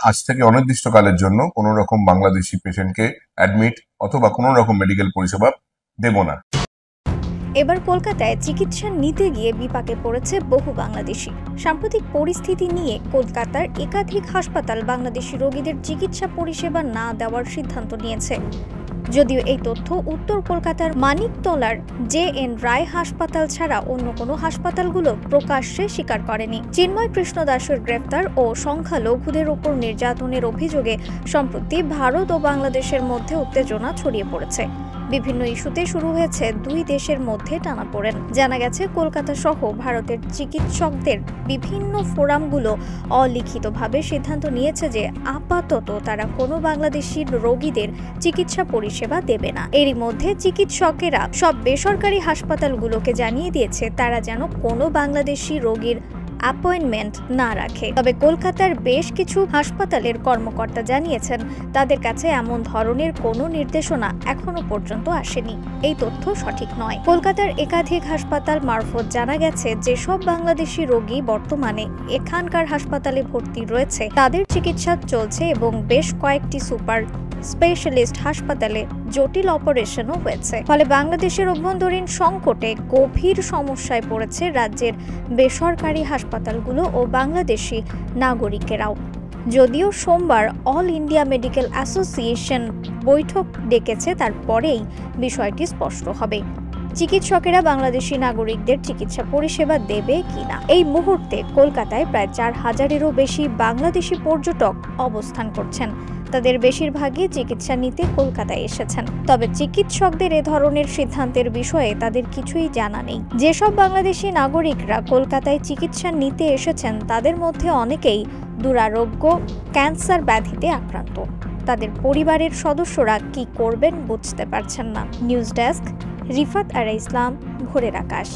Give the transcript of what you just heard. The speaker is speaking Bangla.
আজ থেকে অনির্দিষ্টকালের জন্য কোনো রকম বাংলাদেশি পেশেন্টকে অ্যাডমিট অথবা কোনো রকম মেডিকেল পরিষেবা দেব না। এবার কলকাতায় চিকিৎসা নিতে গিয়ে বিপাকে পড়েছে বহু বাংলাদেশি। সাম্প্রতিক পরিস্থিতি নিয়ে কলকাতার একাধিক হাসপাতাল বাংলাদেশি রোগীদের চিকিৎসা পরিষেবা না দেওয়ার সিদ্ধান্ত নিয়েছে। যদিও এই তথ্য উত্তর কলকাতার মানিকতলার JN রায় হাসপাতাল ছাড়া অন্য কোনো হাসপাতালগুলো প্রকাশ্যে স্বীকার করেনি। চিন্ময় কৃষ্ণ দাসের গ্রেফতার ও সংখ্যালঘুদের উপর নির্যাতনের অভিযোগে সম্প্রতি ভারত ও বাংলাদেশের মধ্যে উত্তেজনা ছড়িয়ে পড়েছে। বিভিন্ন ইস্যুতে শুরু হয়েছে দুই দেশের মধ্যে টানাপোড়েন। জানা গেছে কলকাতা সহ ভারতের চিকিৎসকদের বিভিন্ন ফোরামগুলো অলিখিতভাবে সিদ্ধান্ত নিয়েছে যে আপাতত তারা কোনো বাংলাদেশি রোগীদের চিকিৎসা পরিষেবা দেবে না। এরই মধ্যে চিকিৎসকেরা সব বেসরকারি হাসপাতালগুলোকে জানিয়ে দিয়েছে তারা যেন কোনো বাংলাদেশি রোগীর অ্যাপয়েন্টমেন্ট না রাখে। তবে কলকাতার বেশ কিছু হাসপাতালের কর্মকর্তা জানিয়েছেন তাদের কাছে এমন ধরনের কোনো নির্দেশনা এখনো পর্যন্ত আসেনি। এই তথ্য সঠিক নয়। কলকাতার একাধিক হাসপাতাল মারফত জানা গেছে যেসব বাংলাদেশি রোগী বর্তমানে এখানকার হাসপাতালে ভর্তি রয়েছে তাদের চিকিৎসা চলছে এবং বেশ কয়েকটি সুপার স্পেশালিস্ট হাসপাতালে জটিল অপারেশনও হয়েছে। ফলে বাংলাদেশের অভ্যন্তরীণ সংকটে গভীর সমস্যায় পড়েছে রাজ্যের বেসরকারি হাসপাতালগুলো ও বাংলাদেশি নাগরিকেরাও। যদিও সোমবার অল ইন্ডিয়া মেডিকেল অ্যাসোসিয়েশন বৈঠক ডেকেছে, তারপরেই বিষয়টি স্পষ্ট হবে চিকিৎসকেরা বাংলাদেশি নাগরিকদের চিকিৎসা পরিষেবা দেবে কিনা। এই মুহূর্তে কলকাতায় প্রায় 4000-এরও বেশি বাংলাদেশি পর্যটক অবস্থান করছেন। তাদের বেশিরভাগই চিকিৎসা নিতে কলকাতায় এসেছেন। তবে চিকিৎসকদের এ ধরনের সিদ্ধান্তের বিষয়ে তাদের কিছুই জানা নেই। যেসব বাংলাদেশি নাগরিকরা কলকাতায় চিকিৎসা নিতে এসেছেন তাদের মধ্যে অনেকেই দুরারোগ্য ক্যান্সার ব্যাধিতে আক্রান্ত। তাদের পরিবারের সদস্যরা কি করবেন বুঝতে পারছেন না। নিউজ ডেস্ক, রিফাত আরা ইসলাম, ভোরের আকাশ।